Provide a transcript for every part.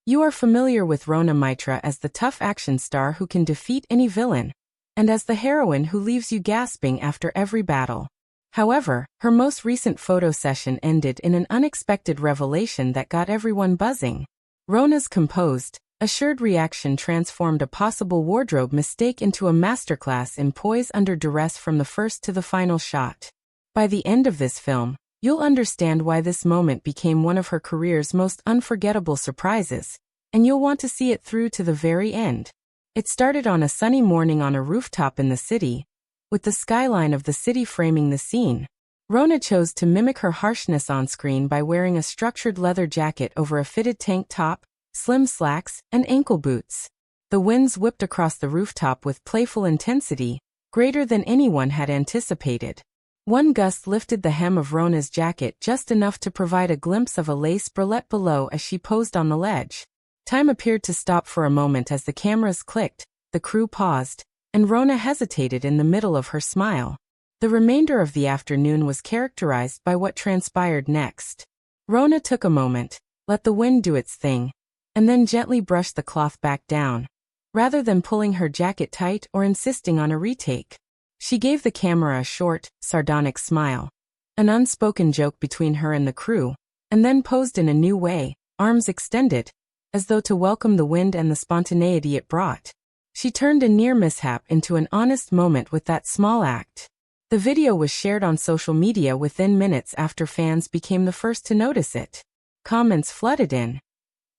You are familiar with Rhona Mitra as the tough action star who can defeat any villain, and as the heroine who leaves you gasping after every battle. However, her most recent photo session ended in an unexpected revelation that got everyone buzzing. Rhona's composed, assured reaction transformed a possible wardrobe mistake into a masterclass in poise under duress from the first to the final shot. By the end of this film, you'll understand why this moment became one of her career's most unforgettable surprises, and you'll want to see it through to the very end. It started on a sunny morning on a rooftop in the city, with the skyline of the city framing the scene. Rhona chose to mimic her harshness on screen by wearing a structured leather jacket over a fitted tank top, slim slacks, and ankle boots. The winds whipped across the rooftop with playful intensity, greater than anyone had anticipated. One gust lifted the hem of Rhona's jacket just enough to provide a glimpse of a lace bralette below as she posed on the ledge. Time appeared to stop for a moment as the cameras clicked, the crew paused, and Rhona hesitated in the middle of her smile. The remainder of the afternoon was characterized by what transpired next. Rhona took a moment, let the wind do its thing, and then gently brushed the cloth back down, rather than pulling her jacket tight or insisting on a retake. She gave the camera a short, sardonic smile, an unspoken joke between her and the crew, and then posed in a new way, arms extended, as though to welcome the wind and the spontaneity it brought. She turned a near mishap into an honest moment with that small act. The video was shared on social media within minutes after fans became the first to notice it. Comments flooded in.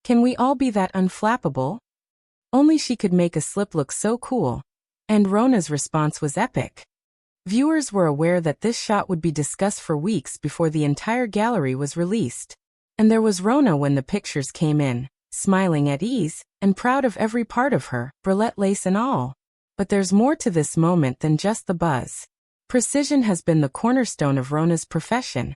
Can we all be that unflappable? Only she could make a slip look so cool. And Rhona's response was epic. Viewers were aware that this shot would be discussed for weeks before the entire gallery was released. And there was Rhona when the pictures came in, smiling at ease, and proud of every part of her, bralette lace and all. But there's more to this moment than just the buzz. Precision has been the cornerstone of Rhona's profession.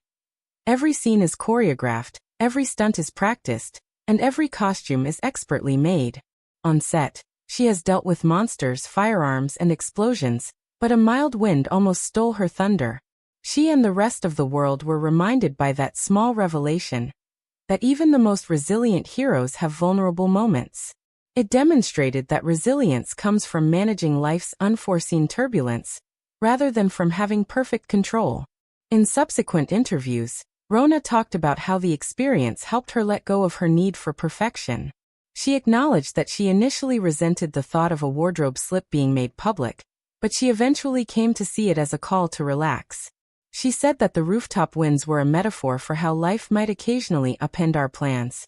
Every scene is choreographed, every stunt is practiced, and every costume is expertly made. On set, she has dealt with monsters, firearms, and explosions, but a mild wind almost stole her thunder. She and the rest of the world were reminded by that small revelation that even the most resilient heroes have vulnerable moments. It demonstrated that resilience comes from managing life's unforeseen turbulence, rather than from having perfect control. In subsequent interviews, Rhona talked about how the experience helped her let go of her need for perfection. She acknowledged that she initially resented the thought of a wardrobe slip being made public, but she eventually came to see it as a call to relax. She said that the rooftop winds were a metaphor for how life might occasionally upend our plans.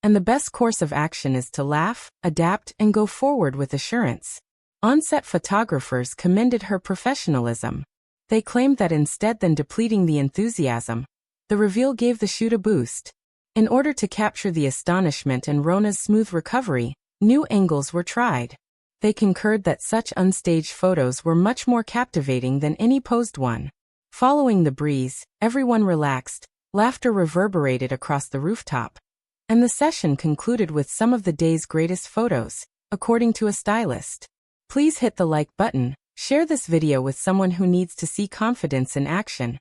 And the best course of action is to laugh, adapt, and go forward with assurance. On-set photographers commended her professionalism. They claimed that instead than depleting the enthusiasm, the reveal gave the shoot a boost. In order to capture the astonishment and Rhona's smooth recovery, new angles were tried. They concurred that such unstaged photos were much more captivating than any posed one. Following the breeze, everyone relaxed, laughter reverberated across the rooftop, and the session concluded with some of the day's greatest photos, according to a stylist. Please hit the like button, share this video with someone who needs to see confidence in action,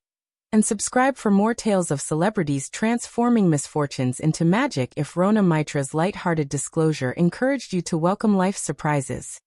and subscribe for more tales of celebrities transforming misfortunes into magic. If Rhona Mitra's light-hearted disclosure encouraged you to welcome life's surprises,